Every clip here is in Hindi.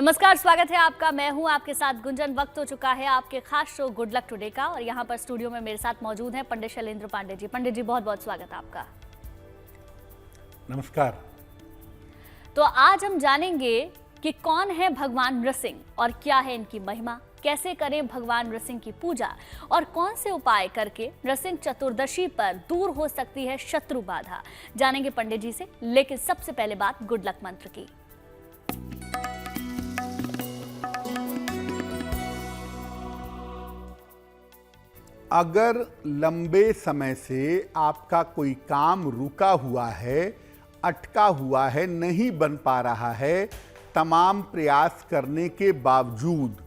नमस्कार, स्वागत है आपका। मैं हूं आपके साथ गुंजन। वक्त हो चुका है आपके खास शो गुड लक टुडे का और यहां पर स्टूडियो में मेरे साथ मौजूद हैं पंडित शैलेंद्र पांडे जी। पंडित जी, बहुत बहुत स्वागत है आपका। नमस्कार। तो आज हम जानेंगे कि कौन है भगवान नृसिंह और क्या है इनकी महिमा, कैसे करें भगवान नृसिंह की पूजा और कौन से उपाय करके नृसिंह चतुर्दशी पर दूर हो सकती है शत्रु बाधा। जानेंगे पंडित जी से, लेकिन सबसे पहले बात गुड लक मंत्र की। अगर लंबे समय से आपका कोई काम रुका हुआ है, अटका हुआ है, नहीं बन पा रहा है, तमाम प्रयास करने के बावजूद,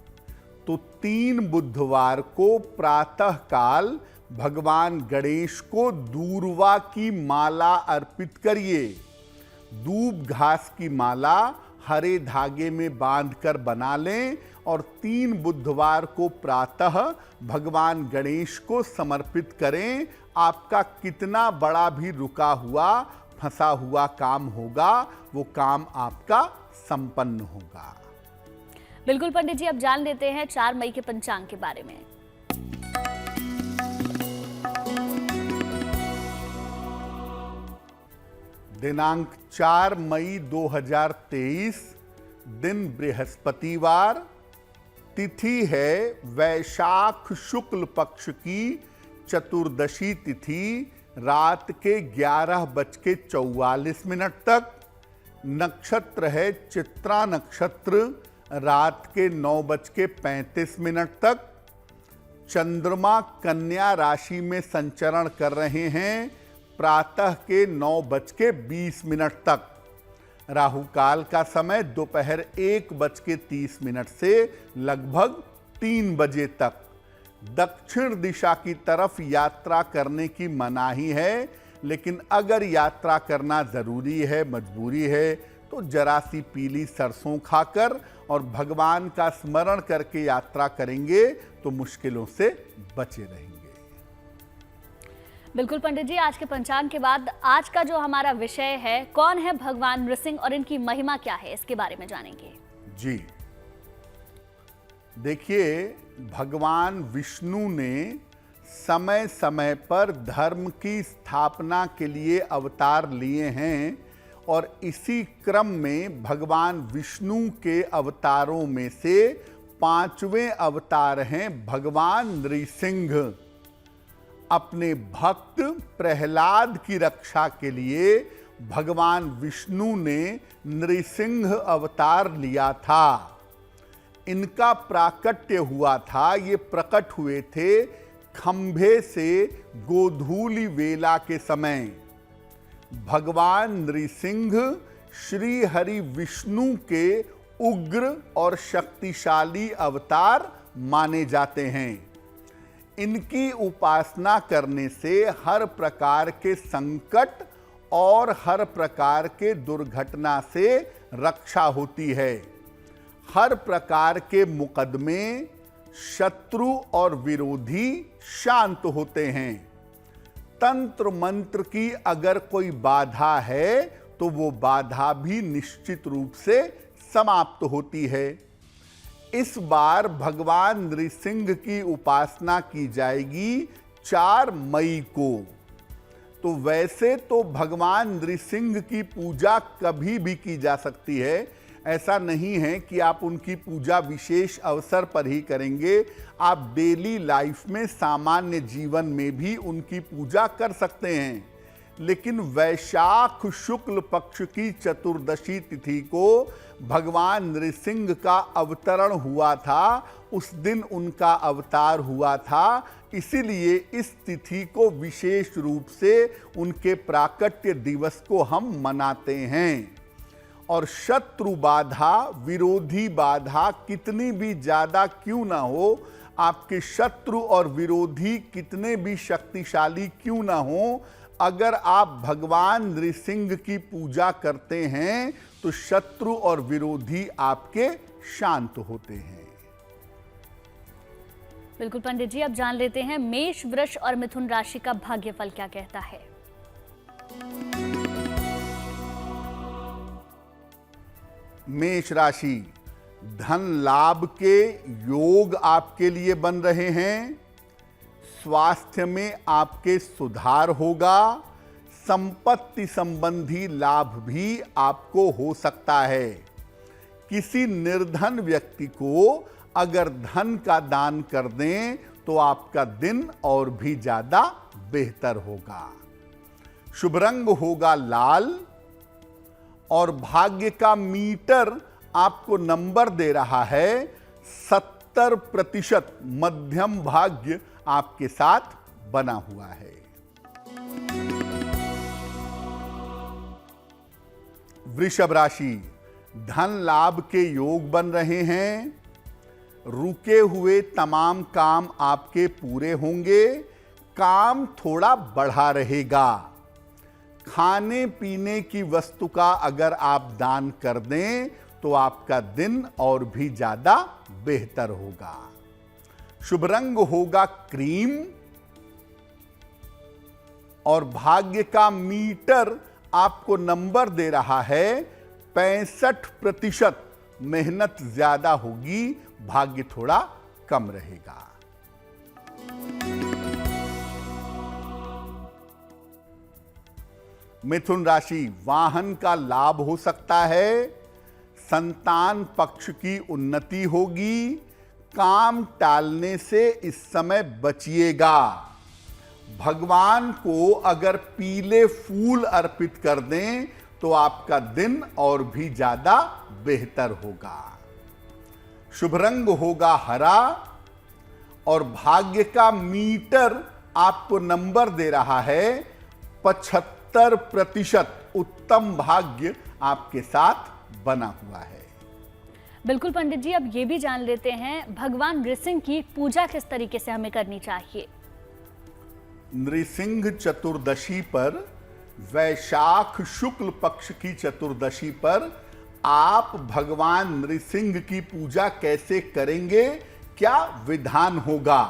तो 3 बुधवार को प्रातः काल भगवान गणेश को दूर्वा की माला अर्पित करिए। दूब घास की माला हरे धागे में बांधकर बना लें और 3 बुधवार को प्रातः भगवान गणेश को समर्पित करें। आपका कितना बड़ा भी रुका हुआ, फंसा हुआ काम होगा, वो काम आपका संपन्न होगा। बिल्कुल पंडित जी, अब जान लेते हैं 4 मई के पंचांग के बारे में। दिनांक 4 मई 2023, दिन बृहस्पतिवार, तिथि है वैशाख शुक्ल पक्ष की चतुर्दशी तिथि, रात के 11:44 तक। नक्षत्र है चित्रा नक्षत्र, रात के 9:35 तक। चंद्रमा कन्या राशि में संचरण कर रहे हैं प्रातः के 9:20 तक। राहु काल का समय दोपहर 1:30 से लगभग 3 बजे तक। दक्षिण दिशा की तरफ यात्रा करने की मनाही है, लेकिन अगर यात्रा करना जरूरी है, मजबूरी है, तो जरा सी पीली सरसों खाकर और भगवान का स्मरण करके यात्रा करेंगे तो मुश्किलों से बचे रहेंगे। बिल्कुल पंडित जी, आज के पंचांग के बाद आज का जो हमारा विषय है, कौन है भगवान नृसिंह और इनकी महिमा क्या है, इसके बारे में जानेंगे। जी देखिए, भगवान विष्णु ने समय समय पर धर्म की स्थापना के लिए अवतार लिए हैं और इसी क्रम में भगवान विष्णु के अवतारों में से 5वें अवतार हैं भगवान नृसिंह। अपने भक्त प्रहलाद की रक्षा के लिए भगवान विष्णु ने नृसिंह अवतार लिया था। इनका प्राकट्य हुआ था, ये प्रकट हुए थे खंभे से गोधूली वेला के समय। भगवान नृसिंह श्री हरि विष्णु के उग्र और शक्तिशाली अवतार माने जाते हैं। इनकी उपासना करने से हर प्रकार के संकट और हर प्रकार के दुर्घटना से रक्षा होती है। हर प्रकार के मुकदमे, शत्रु और विरोधी शांत होते हैं। तंत्र मंत्र की अगर कोई बाधा है तो वो बाधा भी निश्चित रूप से समाप्त होती है। इस बार भगवान नृसिंह की उपासना की जाएगी 4 मई को। तो वैसे तो भगवान नृसिंह की पूजा कभी भी की जा सकती है, ऐसा नहीं है कि आप उनकी पूजा विशेष अवसर पर ही करेंगे। आप डेली लाइफ में, सामान्य जीवन में भी उनकी पूजा कर सकते हैं। लेकिन वैशाख शुक्ल पक्ष की चतुर्दशी तिथि को भगवान नृसिंह का अवतरण हुआ था, उस दिन उनका अवतार हुआ था। इसीलिए इस तिथि को विशेष रूप से उनके प्राकट्य दिवस को हम मनाते हैं। और शत्रु बाधा, विरोधी बाधा कितनी भी ज्यादा क्यों ना हो, आपके शत्रु और विरोधी कितने भी शक्तिशाली क्यों ना हो, अगर आप भगवान नृसिंह की पूजा करते हैं तो शत्रु और विरोधी आपके शांत होते हैं। बिल्कुल पंडित जी, अब जान लेते हैं मेष, वृष और मिथुन राशि का भाग्यफल क्या कहता है। मेष राशि, धन लाभ के योग आपके लिए बन रहे हैं। स्वास्थ्य में आपके सुधार होगा। संपत्ति संबंधी लाभ भी आपको हो सकता है। किसी निर्धन व्यक्ति को अगर धन का दान कर दें तो आपका दिन और भी ज्यादा बेहतर होगा। शुभ रंग होगा लाल और भाग्य का मीटर आपको नंबर दे रहा है 70%। मध्यम भाग्य आपके साथ बना हुआ है। वृषभ राशि, धन लाभ के योग बन रहे हैं। रुके हुए तमाम काम आपके पूरे होंगे। काम थोड़ा बढ़ा रहेगा। खाने पीने की वस्तु का अगर आप दान कर दें तो आपका दिन और भी ज्यादा बेहतर होगा। शुभ रंग होगा क्रीम और भाग्य का मीटर आपको नंबर दे रहा है 65%। मेहनत ज्यादा होगी, भाग्य थोड़ा कम रहेगा। मिथुन राशि, वाहन का लाभ हो सकता है। संतान पक्ष की उन्नति होगी। काम टालने से इस समय बचिएगा। भगवान को अगर पीले फूल अर्पित कर दें तो आपका दिन और भी ज्यादा बेहतर होगा। शुभ रंग होगा हरा और भाग्य का मीटर आपको नंबर दे रहा है 75%। उत्तम भाग्य आपके साथ बना हुआ है। बिल्कुल पंडित जी, अब ये भी जान लेते हैं भगवान नृसिंह की पूजा किस तरीके से हमें करनी चाहिए। नृसिंह चतुर्दशी पर, वैशाख शुक्ल पक्ष की चतुर्दशी पर आप भगवान नृसिंह की पूजा कैसे करेंगे, क्या विधान होगा।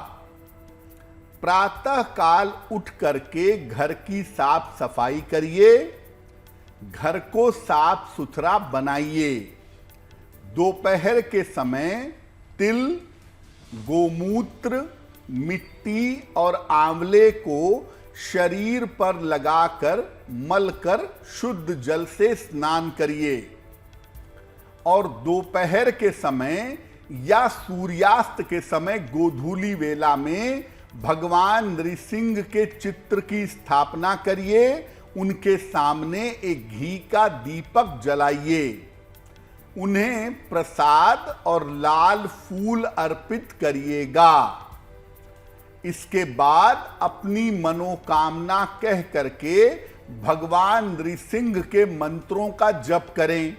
प्रातः काल उठ करके घर की साफ सफाई करिए। घर को साफ सुथरा बनाइए। दोपहर के समय तिल, गोमूत्र, मिट्टी और आंवले को शरीर पर लगाकर मलकर शुद्ध जल से स्नान करिए। और दोपहर के समय या सूर्यास्त के समय गोधूली वेला में भगवान नृसिंह के चित्र की स्थापना करिए। उनके सामने एक घी का दीपक जलाइए। उन्हें प्रसाद और लाल फूल अर्पित करिएगा। इसके बाद अपनी मनोकामना कह करके भगवान नृसिंह के मंत्रों का जप करें।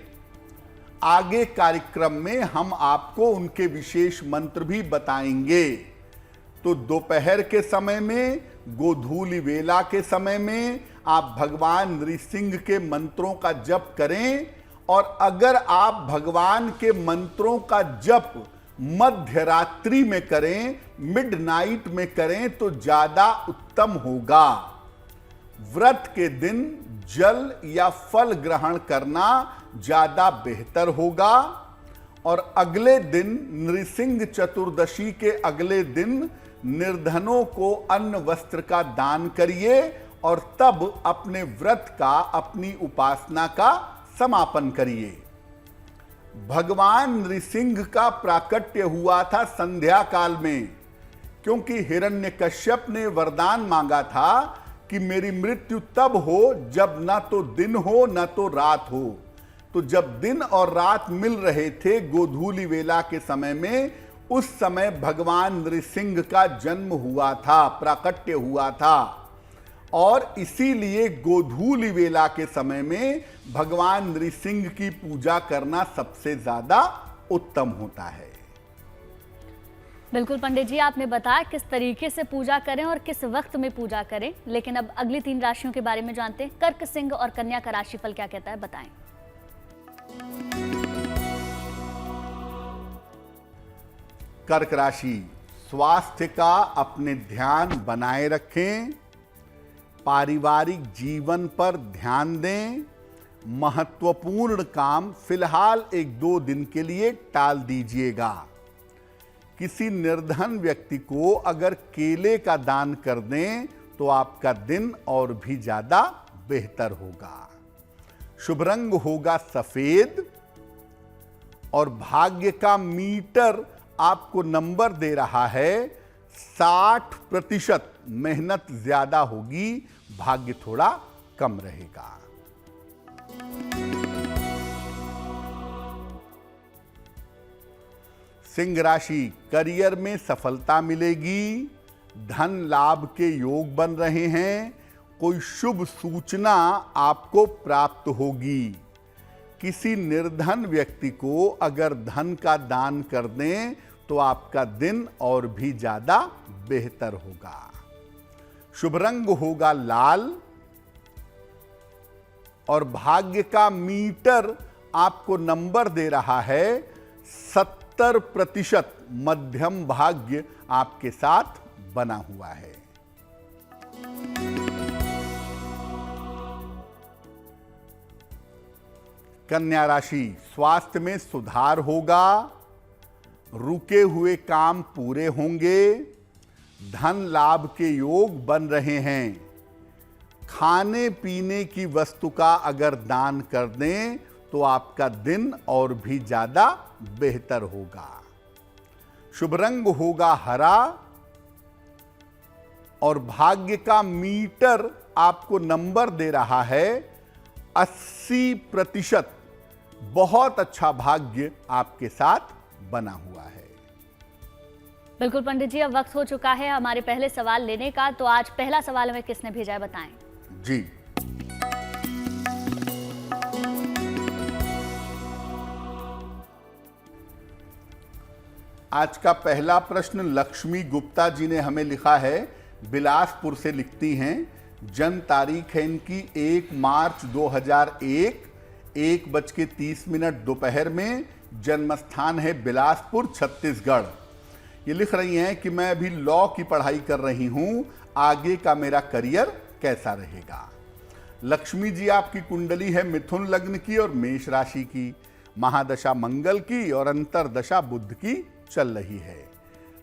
आगे कार्यक्रम में हम आपको उनके विशेष मंत्र भी बताएंगे। तो दोपहर के समय में, गोधूली वेला के समय में आप भगवान नृसिंह के मंत्रों का जप करें। और अगर आप भगवान के मंत्रों का जप मध्य रात्रि में करें, मिडनाइट में करें तो ज्यादा उत्तम होगा। व्रत के दिन जल या फल ग्रहण करना ज्यादा बेहतर होगा। और अगले दिन, नृसिंह चतुर्दशी के अगले दिन, निर्धनों को अन्न वस्त्र का दान करिए और तब अपने व्रत का, अपनी उपासना का समापन करिए। भगवान नृसिंह का प्राकट्य हुआ था संध्या काल में, क्योंकि हिरण्यकश्यप ने वरदान मांगा था कि मेरी मृत्यु तब हो जब ना तो दिन हो ना तो रात हो। तो जब दिन और रात मिल रहे थे गोधूली वेला के समय में, उस समय भगवान नृसिंह का जन्म हुआ था, प्राकट्य हुआ था। और इसीलिए गोधूली वेला के समय में भगवान नृसिंह की पूजा करना सबसे ज्यादा उत्तम होता है। बिल्कुल पंडित जी, आपने बताया किस तरीके से पूजा करें और किस वक्त में पूजा करें। लेकिन अब अगली 3 राशियों के बारे में जानते हैं। कर्क, सिंह और कन्या का राशिफल क्या कहता है, बताएं। कर्क राशि, स्वास्थ्य का अपने ध्यान बनाए रखें। पारिवारिक जीवन पर ध्यान दें। महत्वपूर्ण काम फिलहाल 1-2 दिन के लिए टाल दीजिएगा। किसी निर्धन व्यक्ति को अगर केले का दान कर दें तो आपका दिन और भी ज्यादा बेहतर होगा। शुभ रंग होगा सफेद और भाग्य का मीटर आपको नंबर दे रहा है 60%। मेहनत ज्यादा होगी, भाग्य थोड़ा कम रहेगा। सिंह राशि, करियर में सफलता मिलेगी, धन लाभ के योग बन रहे हैं, कोई शुभ सूचना आपको प्राप्त होगी। किसी निर्धन व्यक्ति को अगर धन का दान कर दें तो आपका दिन और भी ज्यादा बेहतर होगा। शुभ रंग होगा लाल और भाग्य का मीटर आपको नंबर दे रहा है 70%। मध्यम भाग्य आपके साथ बना हुआ है। कन्या राशि, स्वास्थ्य में सुधार होगा, रुके हुए काम पूरे होंगे, धन लाभ के योग बन रहे हैं। खाने पीने की वस्तु का अगर दान कर दें तो आपका दिन और भी ज्यादा बेहतर होगा। शुभ रंग होगा हरा और भाग्य का मीटर आपको नंबर दे रहा है 80%। बहुत अच्छा भाग्य आपके साथ बना हुआ है। बिल्कुल पंडित जी, अब वक्त हो चुका है हमारे पहले सवाल लेने का। तो आज पहला सवाल हमें किसने भेजा है, बताएं। जी, आज का पहला प्रश्न लक्ष्मी गुप्ता जी ने हमें लिखा है, बिलासपुर से लिखती हैं। जन्म तारीख है इनकी 1 मार्च 2001, 1:30 दोपहर में। जन्म स्थान है बिलासपुर, छत्तीसगढ़। ये लिख रही हैं कि मैं अभी लॉ की पढ़ाई कर रही हूं, आगे का मेरा करियर कैसा रहेगा। लक्ष्मी जी, आपकी कुंडली है मिथुन लग्न की और मेष राशि की, महादशा मंगल की और अंतरदशा बुध की चल रही है।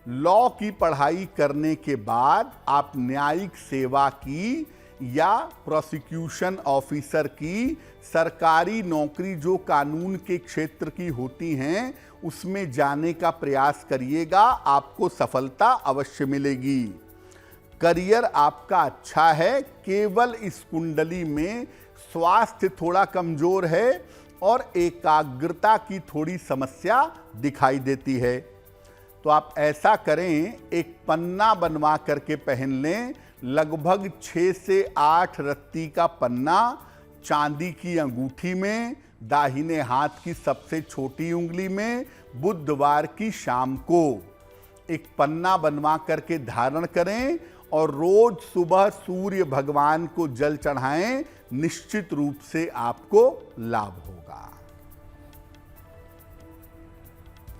लॉ की पढ़ाई करने के बाद आप न्यायिक सेवा की या प्रोसिक्यूशन ऑफिसर की सरकारी नौकरी जो कानून के क्षेत्र की होती हैं उसमें जाने का प्रयास करिएगा, आपको सफलता अवश्य मिलेगी। करियर आपका अच्छा है, केवल इस कुंडली में स्वास्थ्य थोड़ा कमजोर है और एकाग्रता की थोड़ी समस्या दिखाई देती है। तो आप ऐसा करें, एक पन्ना बनवा करके पहन लें, लगभग 6 से 8 रत्ती का पन्ना चांदी की अंगूठी में, दाहिने हाथ की सबसे छोटी उंगली में, बुधवार की शाम को एक पन्ना बनवा करके धारण करें और रोज सुबह सूर्य भगवान को जल चढ़ाएं, निश्चित रूप से आपको लाभ होगा।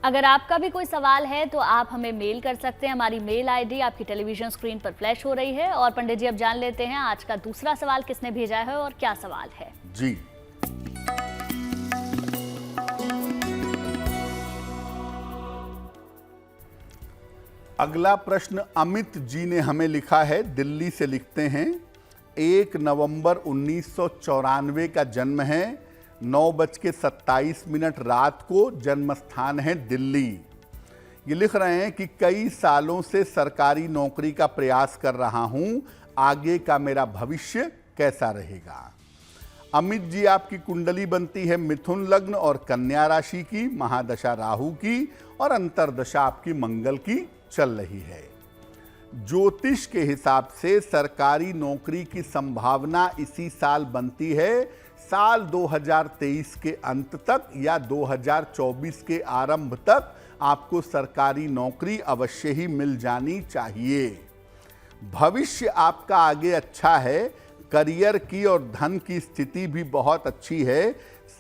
अगर आपका भी कोई सवाल है तो आप हमें मेल कर सकते हैं। हमारी मेल आईडी आपकी टेलीविजन स्क्रीन पर फ्लैश हो रही है। और पंडित जी, अब जान लेते हैं आज का दूसरा सवाल किसने भेजा है और क्या सवाल है। जी, अगला प्रश्न अमित जी ने हमें लिखा है, दिल्ली से लिखते हैं। 1 नवंबर 1994 का जन्म है, 9:27 रात को। जन्म स्थान है दिल्ली। ये लिख रहे हैं कि कई सालों से सरकारी नौकरी का प्रयास कर रहा हूं, आगे का मेरा भविष्य कैसा रहेगा। अमित जी, आपकी कुंडली बनती है मिथुन लग्न और कन्या राशि की, महादशा राहु की और अंतरदशा आपकी मंगल की चल रही है। ज्योतिष के हिसाब से सरकारी नौकरी की संभावना इसी साल बनती है। साल 2023 के अंत तक या 2024 के आरंभ तक आपको सरकारी नौकरी अवश्य ही मिल जानी चाहिए। भविष्य आपका आगे अच्छा है, करियर की और धन की स्थिति भी बहुत अच्छी है।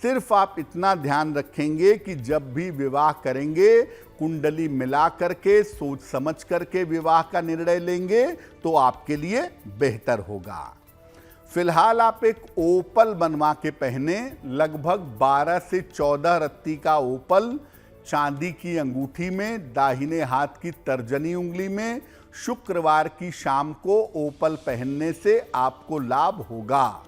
सिर्फ आप इतना ध्यान रखेंगे कि जब भी विवाह करेंगे, कुंडली मिला करके सोच समझ करके विवाह का निर्णय लेंगे तो आपके लिए बेहतर होगा। फिलहाल आप एक ओपल बनवा के पहने, लगभग 12 से 14 रत्ती का ओपल चांदी की अंगूठी में, दाहिने हाथ की तर्जनी उंगली में, शुक्रवार की शाम को ओपल पहनने से आपको लाभ होगा।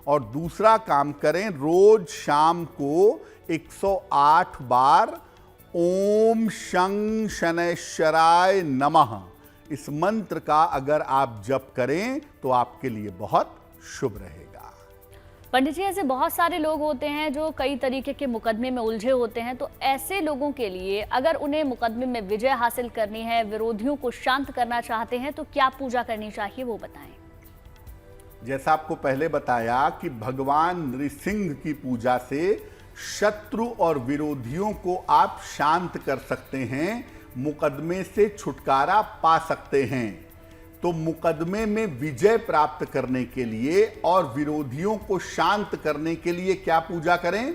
और दूसरा काम करें, रोज शाम को 108 बार ओम शं शनैश्चराय नमः इस मंत्र का अगर आप जप करें तो आपके लिए बहुत शुभ रहेगा। पंडित जी, ऐसे बहुत सारे लोग होते हैं जो कई तरीके के मुकदमे में उलझे होते हैं, तो ऐसे लोगों के लिए अगर उन्हें मुकदमे में विजय हासिल करनी है, विरोधियों को शांत करना चाहते हैं, तो क्या पूजा करनी चाहिए वो बताएं। जैसा आपको पहले बताया कि भगवान नृसिंह की पूजा से शत्रु और विरोधियों को आप शांत कर सकते हैं, मुकदमे से छुटकारा पा सकते हैं। तो मुकदमे में विजय प्राप्त करने के लिए और विरोधियों को शांत करने के लिए क्या पूजा करें?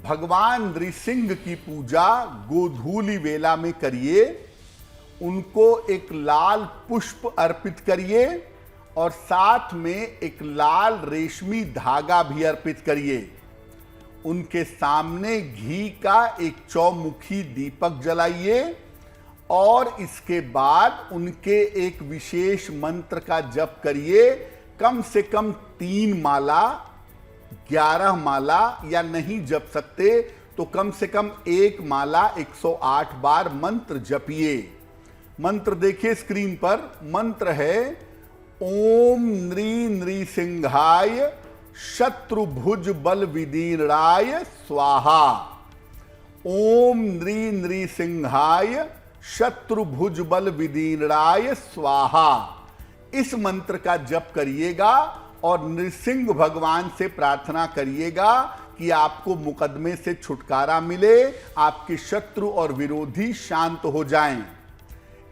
भगवान नृसिंह की पूजा गोधूली वेला में करिए, उनको एक लाल पुष्प अर्पित करिए और साथ में एक लाल रेशमी धागा भी अर्पित करिए। उनके सामने घी का एक चौमुखी दीपक जलाइए और इसके बाद उनके एक विशेष मंत्र का जप करिए। कम से कम 3 माला, 11 माला या नहीं जप सकते तो कम से कम 1 माला 108 बार मंत्र जपिए। मंत्र देखिए स्क्रीन पर, मंत्र है ओम नृ नृसिंहाय शत्रुभुज बल विदीर्णाय स्वाहा। ओम नृ नृसिंहाय शत्रुभुज बल विदीर्णाय स्वाहा। इस मंत्र का जप करिएगा और नृसिंह भगवान से प्रार्थना करिएगा कि आपको मुकदमे से छुटकारा मिले, आपके शत्रु और विरोधी शांत हो जाएं।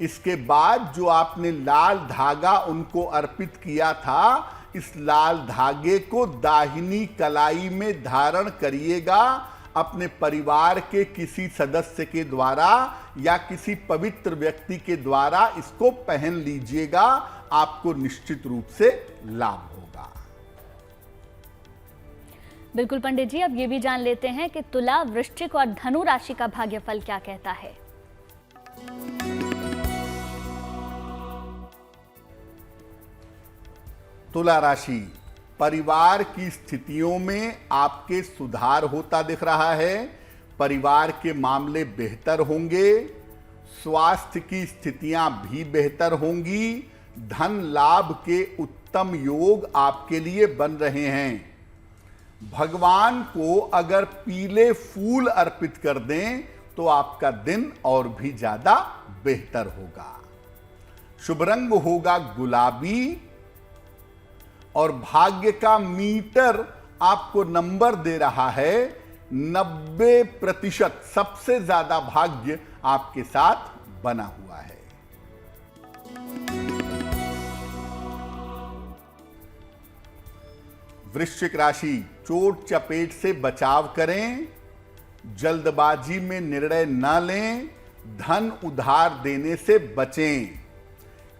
इसके बाद जो आपने लाल धागा उनको अर्पित किया था, इस लाल धागे को दाहिनी कलाई में धारण करिएगा। अपने परिवार के किसी सदस्य के द्वारा या किसी पवित्र व्यक्ति के द्वारा इसको पहन लीजिएगा, आपको निश्चित रूप से लाभ होगा। बिल्कुल पंडित जी, अब ये भी जान लेते हैं कि तुला, वृश्चिक और धनु राशि का भाग्यफल क्या कहता है। तुला राशि, परिवार की स्थितियों में आपके सुधार होता दिख रहा है। परिवार के मामले बेहतर होंगे, स्वास्थ्य की स्थितियां भी बेहतर होंगी, धन लाभ के उत्तम योग आपके लिए बन रहे हैं। भगवान को अगर पीले फूल अर्पित कर दें तो आपका दिन और भी ज्यादा बेहतर होगा। शुभ रंग होगा गुलाबी और भाग्य का मीटर आपको नंबर दे रहा है 90%। सबसे ज्यादा भाग्य आपके साथ बना हुआ है। वृश्चिक राशि, चोट चपेट से बचाव करें, जल्दबाजी में निर्णय न लें, धन उधार देने से बचें।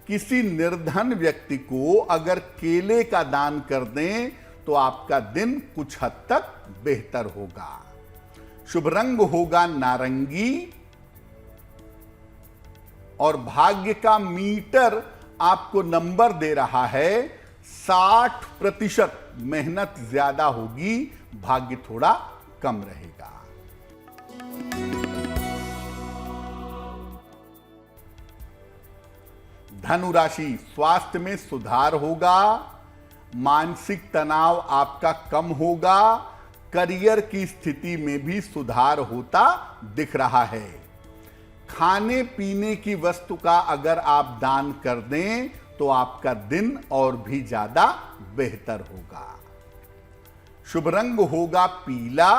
किसी निर्धन व्यक्ति को अगर केले का दान कर दें तो आपका दिन कुछ हद तक बेहतर होगा। शुभ रंग होगा नारंगी और भाग्य का मीटर आपको नंबर दे रहा है 60%। मेहनत ज्यादा होगी, भाग्य थोड़ा कम रहेगा। धनु राशि, स्वास्थ्य में सुधार होगा, मानसिक तनाव आपका कम होगा, करियर की स्थिति में भी सुधार होता दिख रहा है। खाने पीने की वस्तु का अगर आप दान कर दें तो आपका दिन और भी ज्यादा बेहतर होगा। शुभ रंग होगा पीला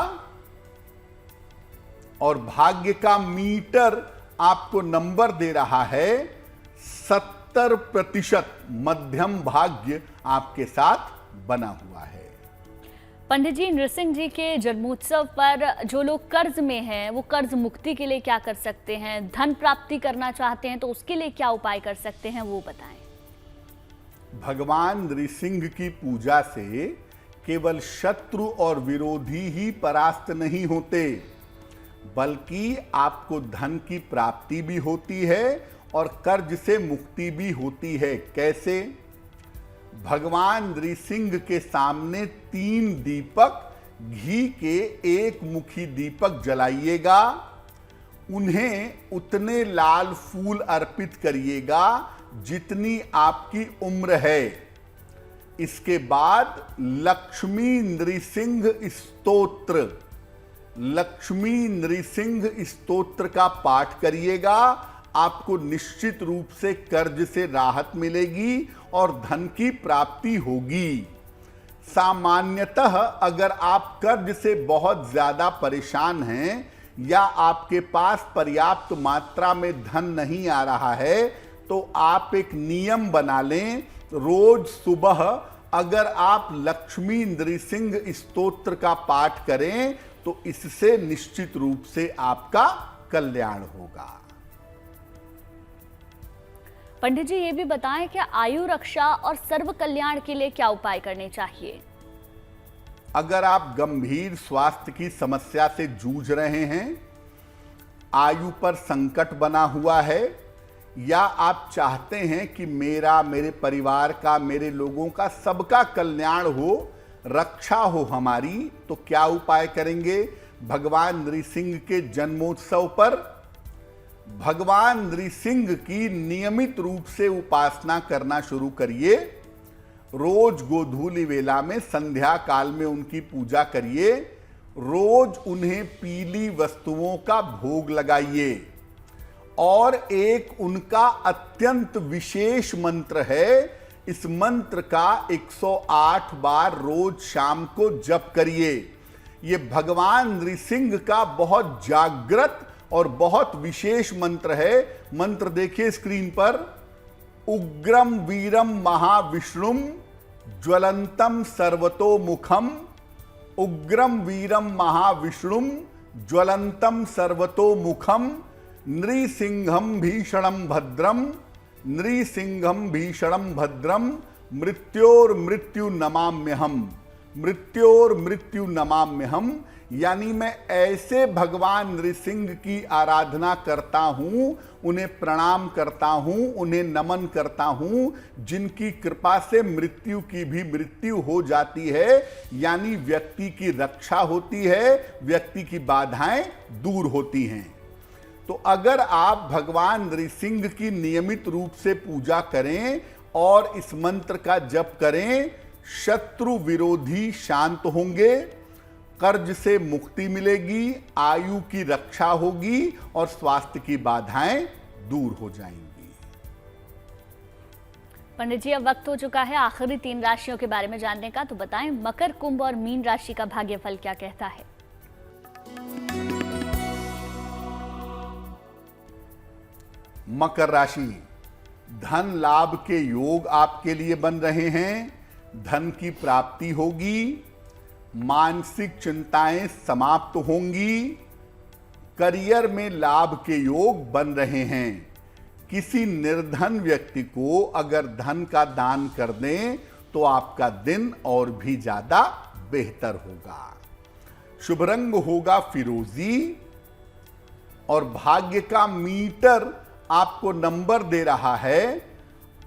और भाग्य का मीटर आपको नंबर दे रहा है 70%। मध्यम भाग्य आपके साथ बना हुआ है। पंडित जी, नृसिंह जी के जन्मोत्सव पर जो लोग कर्ज में हैं वो कर्ज मुक्ति के लिए क्या कर सकते हैं? धन प्राप्ति करना चाहते हैं तो उसके लिए क्या उपाय कर सकते हैं, वो बताएं। भगवान नृसिंह की पूजा से केवल शत्रु और विरोधी ही परास्त नहीं होते, बल्कि आपको धन की प्राप्ति भी होती है और कर्ज से मुक्ति भी होती है। कैसे? भगवान नृसिंह के सामने 3 दीपक घी के एक मुखी दीपक जलाइएगा, उन्हें उतने लाल फूल अर्पित करिएगा जितनी आपकी उम्र है। इसके बाद लक्ष्मी नृसिंह स्तोत्र, लक्ष्मी नृसिंह स्तोत्र का पाठ करिएगा। आपको निश्चित रूप से कर्ज से राहत मिलेगी और धन की प्राप्ति होगी। सामान्यतः अगर आप कर्ज से बहुत ज्यादा परेशान हैं या आपके पास पर्याप्त मात्रा में धन नहीं आ रहा है, तो आप एक नियम बना लें, रोज सुबह अगर आप लक्ष्मी नृसिंह स्तोत्र का पाठ करें तो इससे निश्चित रूप से आपका कल्याण होगा। पंडित जी, ये भी बताएं कि आयु रक्षा और सर्व कल्याण के लिए क्या उपाय करने चाहिए? अगर आप गंभीर स्वास्थ्य की समस्या से जूझ रहे हैं, आयु पर संकट बना हुआ है, या आप चाहते हैं कि मेरा, मेरे परिवार का, मेरे लोगों का, सबका कल्याण हो, रक्षा हो हमारी, तो क्या उपाय करेंगे? भगवान नृसिंह के जन्मोत्सव पर भगवान नृसिंह की नियमित रूप से उपासना करना शुरू करिए। रोज गोधूली वेला में, संध्या काल में उनकी पूजा करिए। रोज उन्हें पीली वस्तुओं का भोग लगाइए। और एक उनका अत्यंत विशेष मंत्र है, इस मंत्र का 108 बार रोज शाम को जप करिए। ये भगवान नृसिंह का बहुत जागृत और बहुत विशेष मंत्र है। मंत्र देखिए स्क्रीन पर। उग्रम वीरम महाविष्णुम ज्वलंतम सर्वतोमुखम, उग्रम वीरम महाविष्णुम ज्वलंतम सर्वतोमुखम, नृसिंहम भीषणम भद्रम, नृसिंहम भीषणम भद्रम, मृत्योर्मृत्यु नमाम्यहम, मृत्योर्मृत्यु नमाम्यहम। यानी मैं ऐसे भगवान नृसिंह की आराधना करता हूं, उन्हें प्रणाम करता हूं, उन्हें नमन करता हूं, जिनकी कृपा से मृत्यु की भी मृत्यु हो जाती है, यानी व्यक्ति की रक्षा होती है, व्यक्ति की बाधाएं दूर होती हैं। तो अगर आप भगवान नृसिंह की नियमित रूप से पूजा करें और इस मंत्र का जप करें, शत्रु विरोधी शांत होंगे, कर्ज से मुक्ति मिलेगी, आयु की रक्षा होगी और स्वास्थ्य की बाधाएं दूर हो जाएंगी। पंडित जी, अब वक्त हो चुका है आखिरी 3 राशियों के बारे में जानने का, तो बताएं मकर, कुंभ और मीन राशि का भाग्यफल क्या कहता है? मकर राशि, धन लाभ के योग आपके लिए बन रहे हैं, धन की प्राप्ति होगी, मानसिक चिंताएं समाप्त होंगी, करियर में लाभ के योग बन रहे हैं। किसी निर्धन व्यक्ति को अगर धन का दान कर दें तो आपका दिन और भी ज्यादा बेहतर होगा। शुभ रंग होगा फिरोजी और भाग्य का मीटर आपको नंबर दे रहा है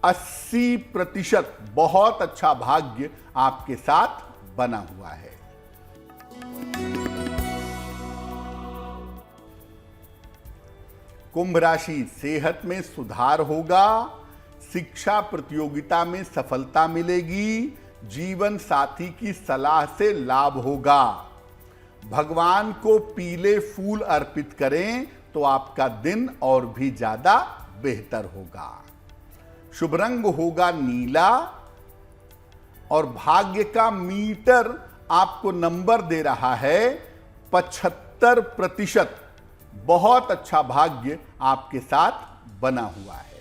80%। बहुत अच्छा भाग्य आपके साथ बना हुआ है। कुंभ राशि, सेहत में सुधार होगा, शिक्षा प्रतियोगिता में सफलता मिलेगी, जीवन साथी की सलाह से लाभ होगा। भगवान को पीले फूल अर्पित करें तो आपका दिन और भी ज्यादा बेहतर होगा। शुभ रंग होगा नीला और भाग्य का मीटर आपको नंबर दे रहा है 75%। बहुत अच्छा भाग्य आपके साथ बना हुआ है।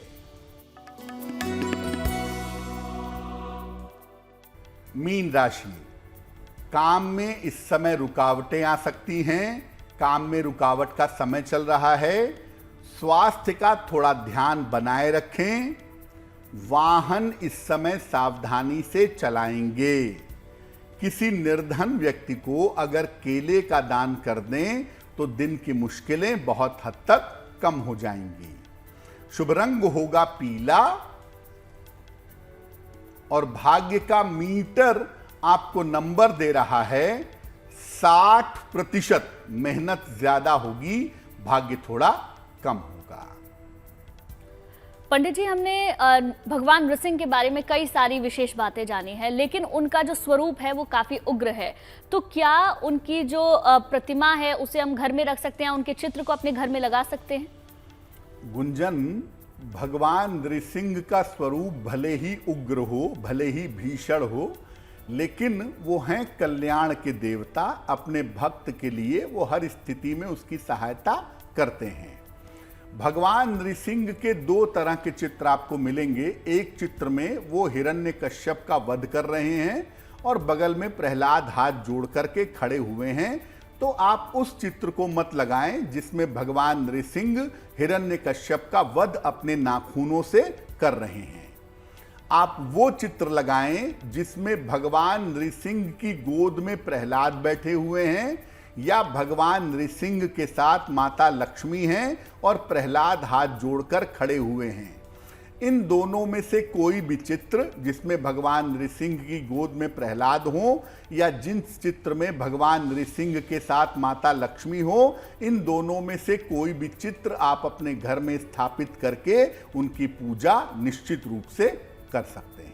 मीन राशि, काम में इस समय रुकावटें आ सकती हैं, काम में रुकावट का समय चल रहा है। स्वास्थ्य का थोड़ा ध्यान बनाए रखें। वाहन इस समय सावधानी से चलाएंगे। किसी निर्धन व्यक्ति को अगर केले का दान कर दें तो दिन की मुश्किलें बहुत हद तक कम हो जाएंगी। शुभ रंग होगा पीला और भाग्य का मीटर आपको नंबर दे रहा है 60%। मेहनत ज्यादा होगी, भाग्य थोड़ा कम होगा। पंडित जी, हमने भगवान नृसिंह के बारे में कई सारी विशेष बातें जानी है, लेकिन उनका जो स्वरूप है वो काफी उग्र है। तो क्या उनकी जो प्रतिमा है उसे हम घर में रख सकते हैं, उनके चित्र को अपने घर में लगा सकते हैं? गुंजन, भगवान नृसिंह का स्वरूप भले ही उग्र हो, भले ही भीषण हो, लेकिन वो हैं कल्याण के देवता। अपने भक्त के लिए वो हर स्थिति में उसकी सहायता करते हैं। भगवान नृसिंह के दो तरह के चित्र आपको मिलेंगे। एक चित्र में वो हिरण्यकश्यप का वध कर रहे हैं और बगल में प्रहलाद हाथ जोड़ करके खड़े हुए हैं। तो आप उस चित्र को मत लगाएं जिसमें भगवान नृसिंह हिरण्यकश्यप का वध अपने नाखूनों से कर रहे हैं। आप वो चित्र लगाएं जिसमें भगवान नृसिंह की गोद में प्रहलाद बैठे हुए हैं या भगवान नृसिंह के साथ माता लक्ष्मी हैं और प्रहलाद हाथ जोड़कर खड़े हुए हैं। इन दोनों में से कोई भी चित्र जिसमें भगवान नृसिंह की गोद में प्रहलाद हो या जिस चित्र में भगवान नृसिंह के साथ माता लक्ष्मी हो, इन दोनों में से कोई भी चित्र आप अपने घर में स्थापित करके उनकी पूजा निश्चित रूप से कर सकते हैं।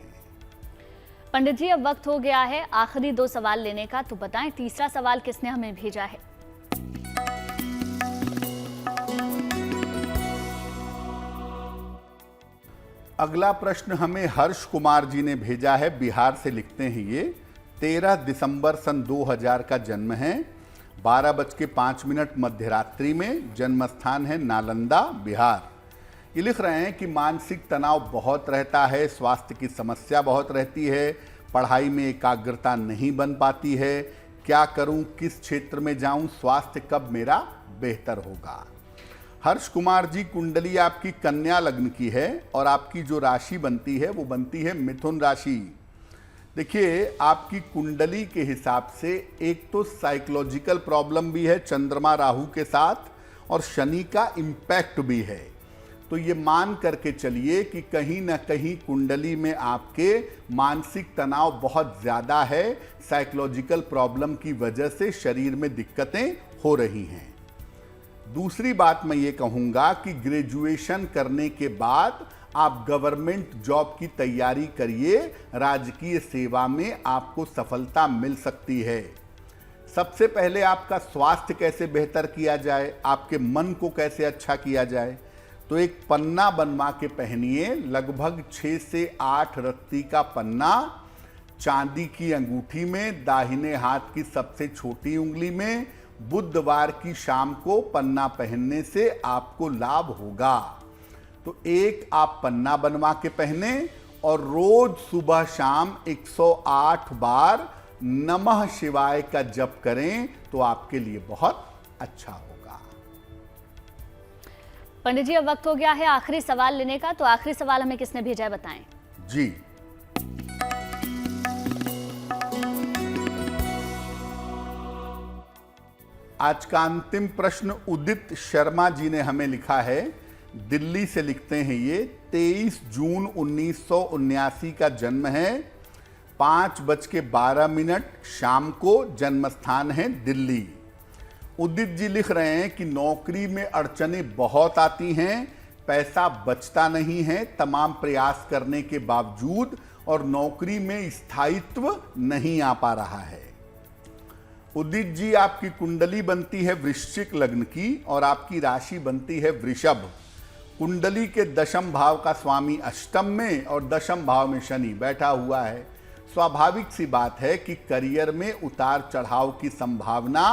पंडित जी, अब वक्त हो गया है आखिरी 2 सवाल लेने का, तो बताएं तीसरा सवाल किसने हमें भेजा है? अगला प्रश्न हमें हर्ष कुमार जी ने भेजा है, बिहार से लिखते हैं ये। 13 दिसंबर सन 2000 का जन्म है, 12:05 मध्य रात्रि में। जन्म स्थान है नालंदा, बिहार। ये लिख रहे हैं कि मानसिक तनाव बहुत रहता है, स्वास्थ्य की समस्या बहुत रहती है, पढ़ाई में एकाग्रता नहीं बन पाती है। क्या करूं, किस क्षेत्र में जाऊं, स्वास्थ्य कब मेरा बेहतर होगा? हर्ष कुमार जी, कुंडली आपकी कन्या लग्न की है और आपकी जो राशि बनती है वो बनती है मिथुन राशि। देखिए, आपकी कुंडली के हिसाब से एक तो साइकोलॉजिकल प्रॉब्लम भी है चंद्रमा राहु के साथ और शनि का इम्पैक्ट भी है। तो ये मान करके चलिए कि कहीं ना कहीं कुंडली में आपके मानसिक तनाव बहुत ज़्यादा है, साइकोलॉजिकल प्रॉब्लम की वजह से शरीर में दिक्कतें हो रही हैं। दूसरी बात मैं ये कहूँगा कि ग्रेजुएशन करने के बाद आप गवर्नमेंट जॉब की तैयारी करिए, राजकीय सेवा में आपको सफलता मिल सकती है। सबसे पहले आपका स्वास्थ्य कैसे बेहतर किया जाए, आपके मन को कैसे अच्छा किया जाए, तो एक पन्ना बनवा के पहनिए, लगभग 6 से 8 रत्ती का पन्ना, चांदी की अंगूठी में, दाहिने हाथ की सबसे छोटी उंगली में। बुधवार की शाम को पन्ना पहनने से आपको लाभ होगा। तो एक आप पन्ना बनवा के पहने और रोज सुबह शाम 108 बार नमः शिवाय का जप करें तो आपके लिए बहुत अच्छा होगा। पंडित जी, अब वक्त हो गया है आखिरी सवाल लेने का, तो आखिरी सवाल हमें किसने भेजा है बताएं? जी, आज का अंतिम प्रश्न उदित शर्मा जी ने हमें लिखा है, दिल्ली से लिखते हैं ये। 23 जून 1979 का जन्म है, 5:12 शाम को। जन्म स्थान है दिल्ली। उदित जी लिख रहे हैं कि नौकरी में अड़चनें बहुत आती हैं, पैसा बचता नहीं है तमाम प्रयास करने के बावजूद, और नौकरी में स्थायित्व नहीं आ पा रहा है। उदित जी, आपकी कुंडली बनती है वृश्चिक लग्न की और आपकी राशि बनती है वृषभ। कुंडली के 10वें भाव का स्वामी अष्टम में और 10वें भाव में शनि बैठा हुआ है। स्वाभाविक सी बात है कि करियर में उतार चढ़ाव की संभावना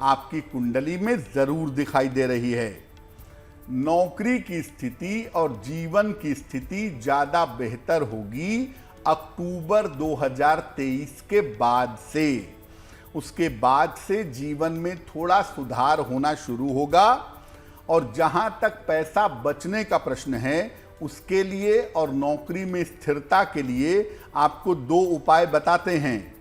आपकी कुंडली में जरूर दिखाई दे रही है। नौकरी की स्थिति और जीवन की स्थिति ज्यादा बेहतर होगी अक्टूबर 2023 के बाद से। उसके बाद से जीवन में थोड़ा सुधार होना शुरू होगा, और जहां तक पैसा बचने का प्रश्न है उसके लिए और नौकरी में स्थिरता के लिए आपको 2 उपाय बताते हैं।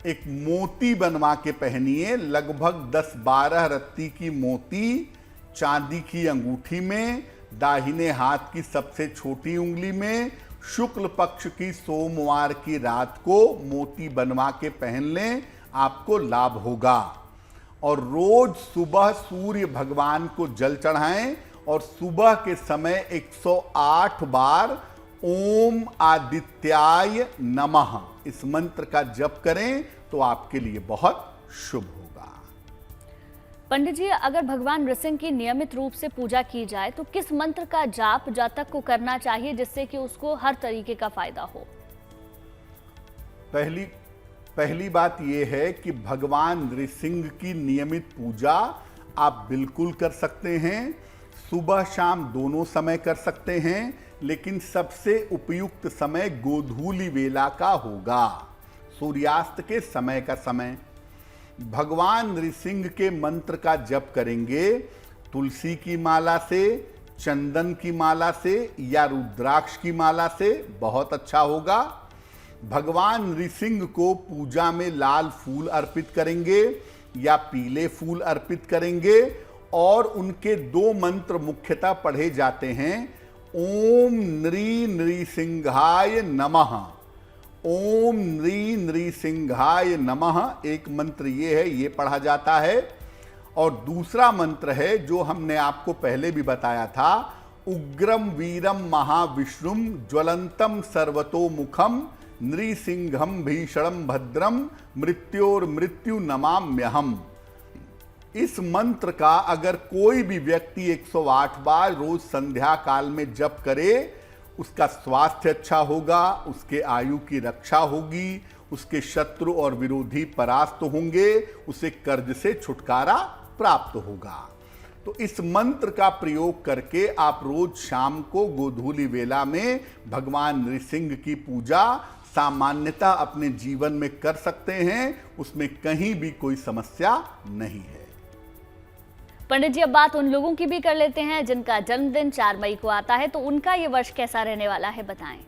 एक मोती बनवा के पहनिए, लगभग 10-12 रत्ती की मोती चांदी की अंगूठी में, दाहिने हाथ की सबसे छोटी उंगली में, शुक्ल पक्ष की सोमवार की रात को मोती बनवा के पहन लें, आपको लाभ होगा। और रोज सुबह सूर्य भगवान को जल चढ़ाएं और सुबह के समय 108 बार ओम आदित्याय नमः इस मंत्र का जप करें तो आपके लिए बहुत शुभ होगा। पंडित जी, अगर भगवान नृसिंह की नियमित रूप से पूजा की जाए तो किस मंत्र का जाप जातक को करना चाहिए जिससे कि उसको हर तरीके का फायदा हो? पहली बात यह है कि भगवान नृसिंह की नियमित पूजा आप बिल्कुल कर सकते हैं। सुबह शाम दोनों समय कर सकते हैं, लेकिन सबसे उपयुक्त समय गोधूली वेला का होगा, सूर्यास्त के समय का समय। भगवान नृसिंह के मंत्र का जप करेंगे तुलसी की माला से, चंदन की माला से या रुद्राक्ष की माला से, बहुत अच्छा होगा। भगवान नृसिंह को पूजा में लाल फूल अर्पित करेंगे या पीले फूल अर्पित करेंगे और उनके 2 मंत्र मुख्यतः पढ़े जाते हैं। ओम नृ नृसिंहाय नमः, ओम नृ नृसिंहाय नमः एक मंत्र ये है, ये पढ़ा जाता है। और दूसरा मंत्र है जो हमने आपको पहले भी बताया था, उग्रम वीरम महाविष्णुम ज्वलंतम सर्वतोमुखम नृसिंहम भीषणम भद्रम मृत्योर मृत्यु नमाम्यहम्। इस मंत्र का अगर कोई भी व्यक्ति 108 बार रोज संध्या काल में जप करे, उसका स्वास्थ्य अच्छा होगा, उसके आयु की रक्षा होगी, उसके शत्रु और विरोधी परास्त होंगे, उसे कर्ज से छुटकारा प्राप्त होगा। तो इस मंत्र का प्रयोग करके आप रोज शाम को गोधूली वेला में भगवान नृसिंह की पूजा सामान्यतः अपने जीवन में कर सकते हैं, उसमें कहीं भी कोई समस्या नहीं है। पंडित जी, अब बात उन लोगों की भी कर लेते हैं जिनका जन्मदिन 4 मई को आता है, तो उनका ये वर्ष कैसा रहने वाला है, बताएं।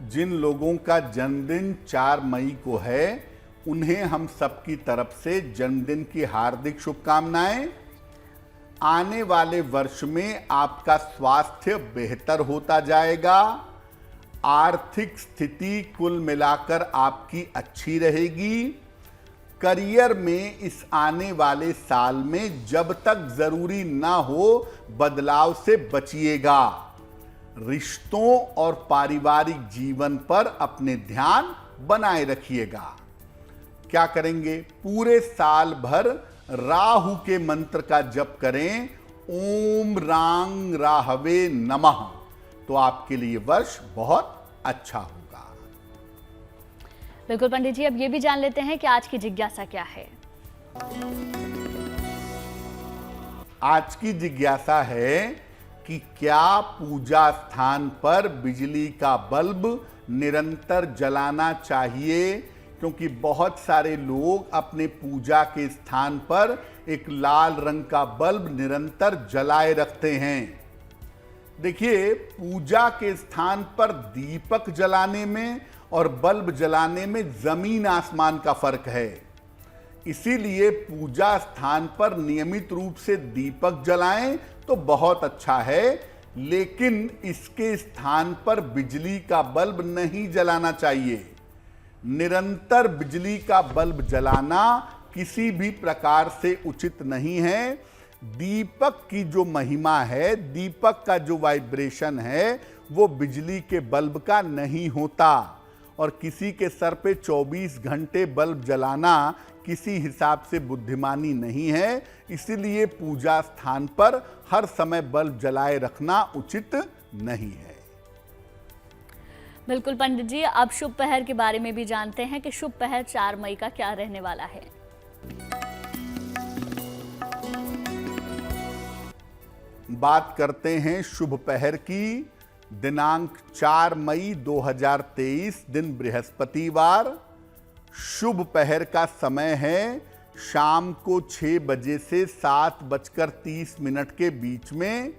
जिन लोगों का जन्मदिन 4 मई को है, उन्हें हम सबकी तरफ से जन्मदिन की हार्दिक शुभकामनाएं। आने वाले वर्ष में आपका स्वास्थ्य बेहतर होता जाएगा, आर्थिक स्थिति कुल मिलाकर आपकी अच्छी रहेगी। करियर में इस आने वाले साल में जब तक जरूरी ना हो बदलाव से बचिएगा। रिश्तों और पारिवारिक जीवन पर अपने ध्यान बनाए रखिएगा। क्या करेंगे? पूरे साल भर राहु के मंत्र का जप करें, ओम रांग राहवे नमः, तो आपके लिए वर्ष बहुत अच्छा होगा। बिल्कुल पंडित जी, अब ये भी जान लेते हैं कि आज की जिज्ञासा क्या है। आज की जिज्ञासा है कि क्या पूजा स्थान पर बिजली का बल्ब निरंतर जलाना चाहिए, क्योंकि बहुत सारे लोग अपने पूजा के स्थान पर एक लाल रंग का बल्ब निरंतर जलाए रखते हैं। देखिए, पूजा के स्थान पर दीपक जलाने में और बल्ब जलाने में जमीन आसमान का फर्क है। इसीलिए पूजा स्थान पर नियमित रूप से दीपक जलाएं तो बहुत अच्छा है, लेकिन इसके स्थान पर बिजली का बल्ब नहीं जलाना चाहिए। निरंतर बिजली का बल्ब जलाना किसी भी प्रकार से उचित नहीं है। दीपक की जो महिमा है, दीपक का जो वाइब्रेशन है, वो बिजली के बल्ब का नहीं होता। और किसी के सर पे 24 घंटे बल्ब जलाना किसी हिसाब से बुद्धिमानी नहीं है। इसीलिए पूजा स्थान पर हर समय बल्ब जलाए रखना उचित नहीं है। बिल्कुल पंडित जी, अब शुभ पहर के बारे में भी जानते हैं कि शुभ पहर 4 मई का क्या रहने वाला है। बात करते हैं शुभ पहर की। दिनांक 4 मई 2023, दिन बृहस्पतिवार। शुभ पहर का समय है शाम को 6 बजे से 7:30 के बीच में।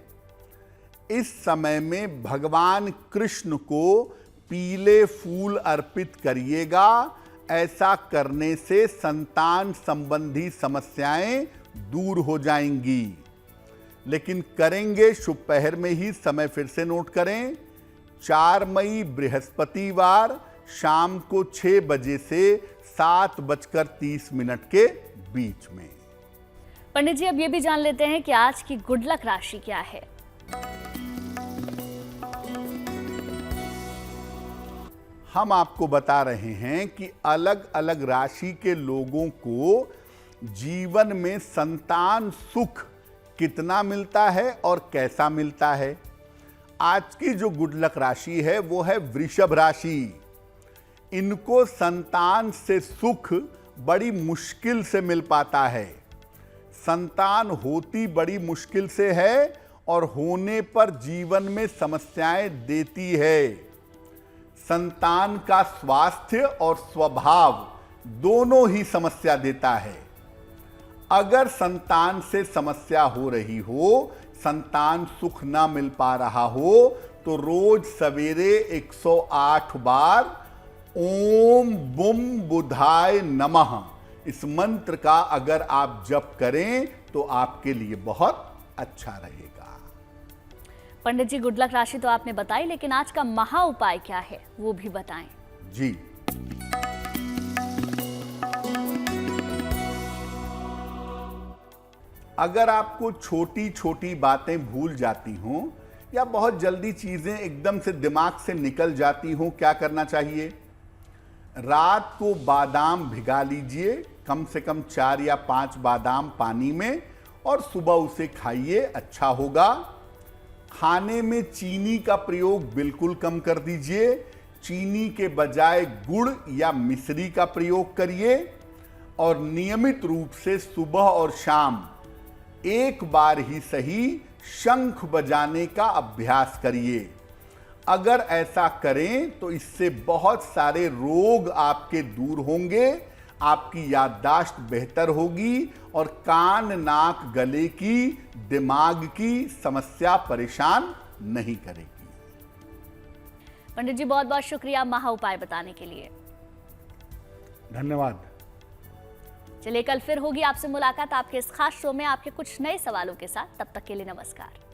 इस समय में भगवान कृष्ण को पीले फूल अर्पित करिएगा। ऐसा करने से संतान संबंधी समस्याएं दूर हो जाएंगी। लेकिन करेंगे शुभ पहर में ही। समय फिर से नोट करें, 4 मई बृहस्पतिवार शाम को 6 बजे से 7:30 के बीच में। पंडित जी, अब ये भी जान लेते हैं कि आज की गुड लक राशि क्या है। हम आपको बता रहे हैं कि अलग अलग राशि के लोगों को जीवन में संतान सुख कितना मिलता है और कैसा मिलता है। आज की जो गुड लक राशि है वो है वृषभ राशि। इनको संतान से सुख बड़ी मुश्किल से मिल पाता है। संतान होती बड़ी मुश्किल से है और होने पर जीवन में समस्याएं देती है। संतान का स्वास्थ्य और स्वभाव दोनों ही समस्या देता है। अगर संतान से समस्या हो रही हो, संतान सुख ना मिल पा रहा हो, तो रोज सवेरे 108 बार ओम बुम बुधाय नमः इस मंत्र का अगर आप जप करें तो आपके लिए बहुत अच्छा रहेगा। पंडित जी, गुड लक राशि तो आपने बताई, लेकिन आज का महा उपाय क्या है वो भी बताएं। जी, अगर आपको छोटी छोटी बातें भूल जाती हों या बहुत जल्दी चीजें एकदम से दिमाग से निकल जाती हों, क्या करना चाहिए? रात को बादाम भिगा लीजिए, कम से कम 4 या 5 बादाम पानी में, और सुबह उसे खाइए, अच्छा होगा। खाने में चीनी का प्रयोग बिल्कुल कम कर दीजिए। चीनी के बजाय गुड़ या मिश्री का प्रयोग करिए और नियमित रूप से सुबह और शाम एक बार ही सही शंख बजाने का अभ्यास करिए। अगर ऐसा करें तो इससे बहुत सारे रोग आपके दूर होंगे, आपकी याददाश्त बेहतर होगी और कान, नाक, गले की, दिमाग की समस्या परेशान नहीं करेगी। पंडित जी, बहुत बहुत शुक्रिया महा उपाय बताने के लिए। धन्यवाद। चलिए, कल फिर होगी आपसे मुलाकात आपके इस खास शो में आपके कुछ नए सवालों के साथ। तब तक के लिए नमस्कार।